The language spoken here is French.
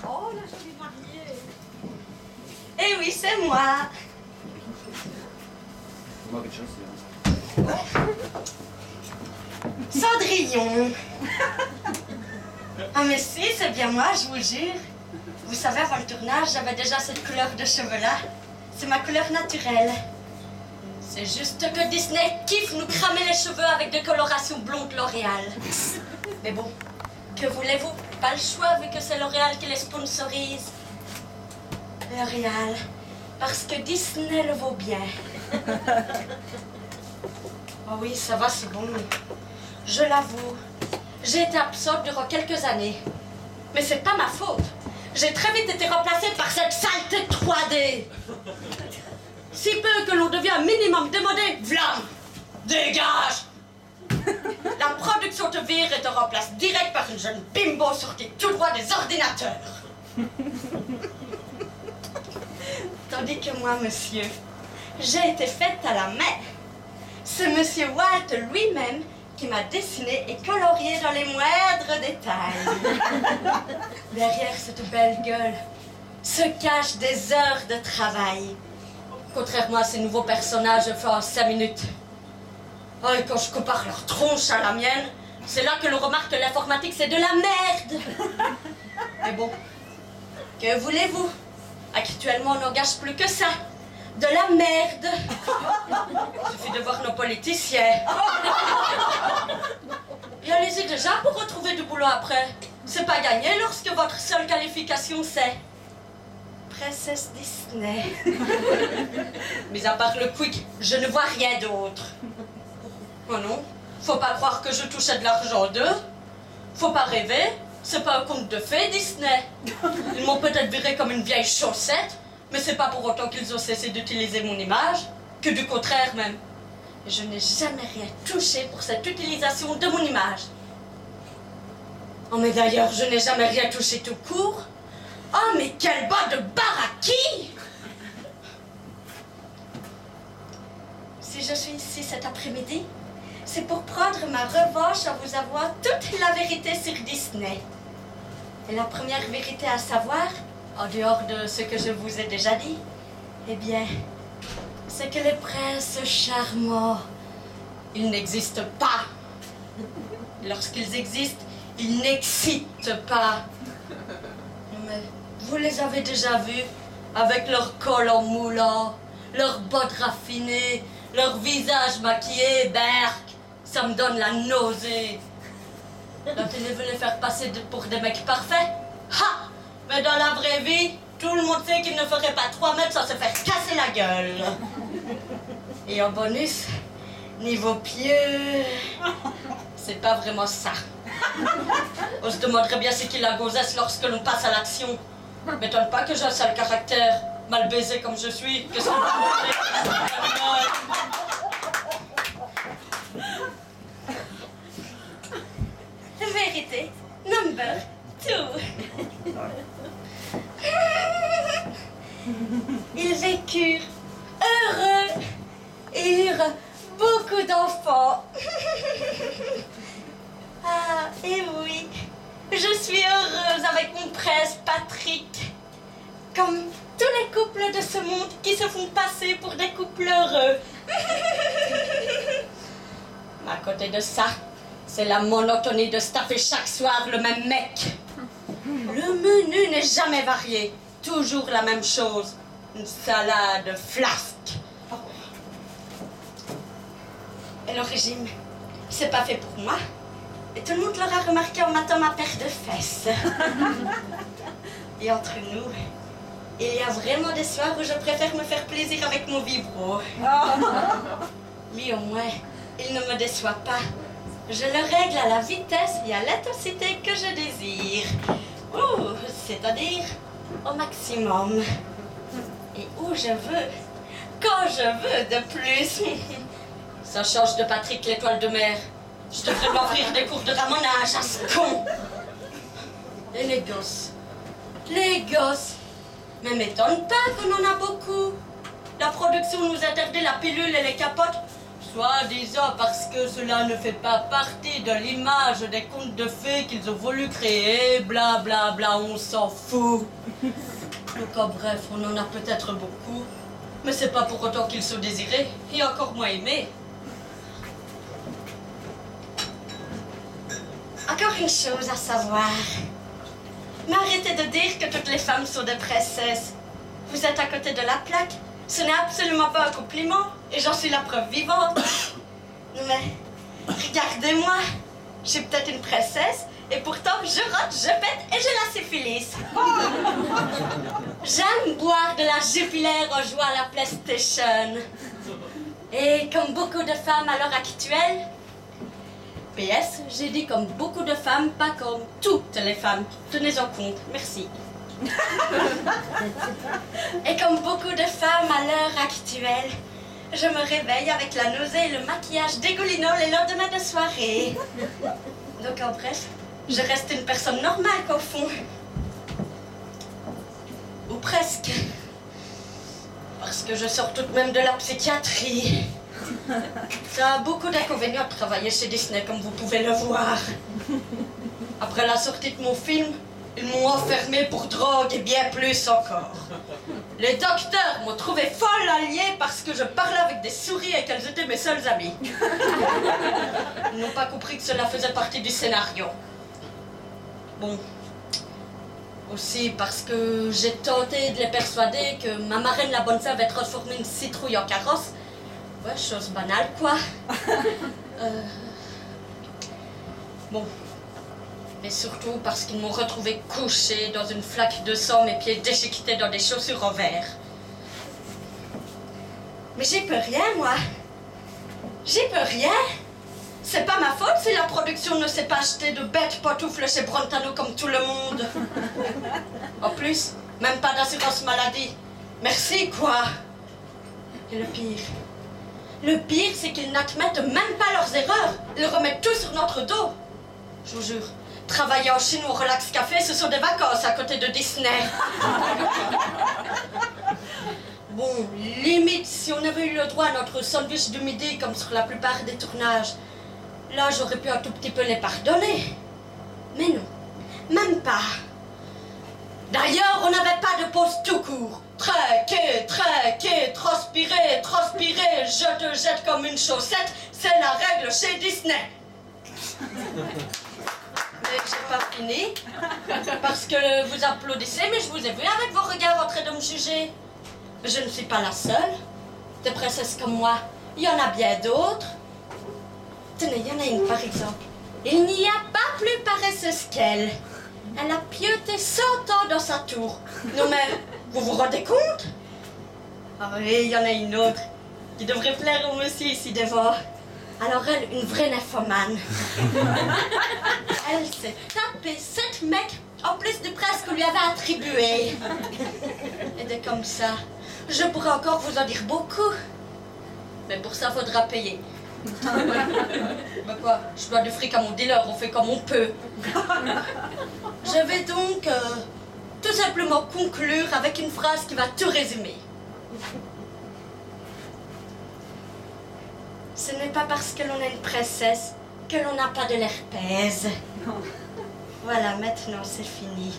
Oh, la jolie mariée. Eh oui, c'est moi. Cendrillon. Ah mais si, c'est bien moi, je vous jure. Vous savez, avant le tournage, j'avais déjà cette couleur de cheveux-là. C'est ma couleur naturelle. C'est juste que Disney kiffe nous cramer les cheveux avec des colorations blondes L'Oréal. Mais bon, que voulez-vous? Pas le choix vu que c'est L'Oréal qui les sponsorise. L'Oréal, parce que Disney le vaut bien. Oh oui, ça va, c'est bon. Je l'avoue, j'ai été absente durant quelques années. Mais c'est pas ma faute. J'ai très vite été remplacée par cette saleté 3D. Si peu que l'on devient un minimum démodé, vlam, dégage. La production te vire et te remplace direct par une jeune bimbo sortie tout droit des ordinateurs. Tandis que moi, monsieur, j'ai été faite à la main. C'est monsieur Walt lui-même qui m'a dessiné et colorié dans les moindres détails. Derrière cette belle gueule se cachent des heures de travail. Contrairement à ces nouveaux personnages faits en 5 minutes. Oh, et quand je compare leur tronche à la mienne, c'est là que l'on remarque que l'informatique c'est de la merde. Mais bon, que voulez-vous? Actuellement on n'engage plus que ça. De la merde. Il suffit de voir nos politiciens. Et allez-y déjà pour retrouver du boulot après. C'est pas gagné lorsque votre seule qualification c'est Princesse Disney. Mais à part le quick, je ne vois rien d'autre. Oh non, faut pas croire que je touchais de l'argent d'eux. Faut pas rêver, c'est pas un conte de fées Disney. Ils m'ont peut-être viré comme une vieille chaussette, mais c'est pas pour autant qu'ils ont cessé d'utiliser mon image, que du contraire même. Et je n'ai jamais rien touché pour cette utilisation de mon image. Oh mais d'ailleurs, je n'ai jamais rien touché tout court. Oh mais quel bas de baraki! Si je suis ici cet après-midi, c'est pour prendre ma revanche en vous avouant toute la vérité sur Disney. Et la première vérité à savoir, en dehors de ce que je vous ai déjà dit, eh bien, c'est que les princes charmants, ils n'existent pas. Lorsqu'ils existent, ils n'excitent pas. Mais vous les avez déjà vus, avec leur col en moulant, leurs bottes raffinées, leur visage maquillé, berk, ça me donne la nausée. La télé veut les faire passer pour des mecs parfaits. Ha! Mais dans la vraie vie, tout le monde sait qu'ils ne feraient pas 3 mètres sans se faire casser la gueule. Et en bonus, niveau pieux, c'est pas vraiment ça. On se demanderait bien c'est qui la gonzesse lorsque l'on passe à l'action. M'étonne pas que j'ai un sale caractère, mal baisé comme je suis. Qu'est-ce qu'on va Vérité, number 2. Ils vécurent heureux et eurent beaucoup d'enfants. Ah, et oui, je suis heureuse avec mon prince Patrick. Comme tous les couples de ce monde qui se font passer pour des couples heureux. À côté de ça, c'est la monotonie de staffer chaque soir le même mec. Le menu n'est jamais varié, toujours la même chose. Une salade flasque. Et le régime, c'est pas fait pour moi. Et tout le monde l'aura remarqué en matant ma paire de fesses. Et entre nous, il y a vraiment des soirs où je préfère me faire plaisir avec mon vibro. Lui au moins, il ne me déçoit pas. Je le règle à la vitesse et à l'intensité que je désire. C'est-à-dire au maximum. Et où je veux, quand je veux de plus. Ça change de Patrick l'étoile de mer. Je devrais m'offrir des cours de ramonage à ce con. Et les gosses. Les gosses. Mais m'étonne pas qu'on en a beaucoup. La production nous interdit la pilule et les capotes. Soi-disant parce que cela ne fait pas partie de l'image des contes de fées qu'ils ont voulu créer, bla bla bla, on s'en fout. Donc en bref, on en a peut-être beaucoup, mais c'est pas pour autant qu'ils sont désirés, et encore moins aimés. Encore une chose à savoir. Mais arrêtez de dire que toutes les femmes sont des princesses. Vous êtes à côté de la plaque. Ce n'est absolument pas un compliment, et j'en suis la preuve vivante. Mais regardez-moi, je suis peut-être une princesse, et pourtant je rote, je pète et j'ai la syphilis. J'aime boire de la Jupiler en jouant à la PlayStation. Et comme beaucoup de femmes à l'heure actuelle, PS, j'ai dit comme beaucoup de femmes, pas comme toutes les femmes. Tenez-en compte, merci. Et comme beaucoup de femmes à l'heure actuelle, je me réveille avec la nausée et le maquillage dégoulinant les lendemains de soirée. Donc en bref, je reste une personne normale qu'au fond. Ou presque. Parce que je sors tout de même de la psychiatrie. Ça a beaucoup d'inconvénients de travailler chez Disney, comme vous pouvez le voir. Après la sortie de mon film, ils m'ont enfermé pour drogue et bien plus encore. Les docteurs m'ont trouvé folle alliée parce que je parlais avec des souris et qu'elles étaient mes seules amies. Ils n'ont pas compris que cela faisait partie du scénario. Bon. Aussi parce que j'ai tenté de les persuader que ma marraine la bonne sœur va transformer une citrouille en carrosse. Ouais, chose banale, quoi. Bon. Mais surtout parce qu'ils m'ont retrouvé couché dans une flaque de sang, mes pieds déchiquetés dans des chaussures en verre. Mais j'y peux rien, moi. J'y peux rien. C'est pas ma faute si la production ne s'est pas acheté de bêtes pantoufles chez Brentano comme tout le monde. En plus, même pas d'assurance maladie. Merci, quoi. Et le pire, c'est qu'ils n'admettent même pas leurs erreurs. Ils remettent tout sur notre dos. Je vous jure, travailler en Chine ou au Relax Café, ce sont des vacances à côté de Disney. Bon, limite, si on avait eu le droit à notre sandwich du midi, comme sur la plupart des tournages, là, j'aurais pu un tout petit peu les pardonner. Mais non, même pas. D'ailleurs, on n'avait pas de pause tout court. Traquer, transpirer, je te jette comme une chaussette, c'est la règle chez Disney. Mais j'ai pas fini, parce que vous applaudissez, mais je vous ai vu avec vos regards en train de me juger. Je ne suis pas la seule. Des princesses comme moi, il y en a bien d'autres. Tenez, il y en a une par exemple. Il n'y a pas plus paresseuse qu'elle. Elle a pieuté 100 ans dans sa tour. Non mais, vous vous rendez compte? Ah oui, il y en a une autre qui devrait plaire au monsieur ici devant. Alors elle, une vraie nymphomane. Elle s'est tapé 7 mecs en plus du prince qu'on lui avait attribué. Et de comme ça, je pourrais encore vous en dire beaucoup. Mais pour ça, faudra payer. Ben quoi, je dois du fric à mon dealer, on fait comme on peut. Je vais donc tout simplement conclure avec une phrase qui va tout résumer. Ce n'est pas parce que l'on est une princesse que l'on n'a pas de l'herpès. Voilà, maintenant c'est fini.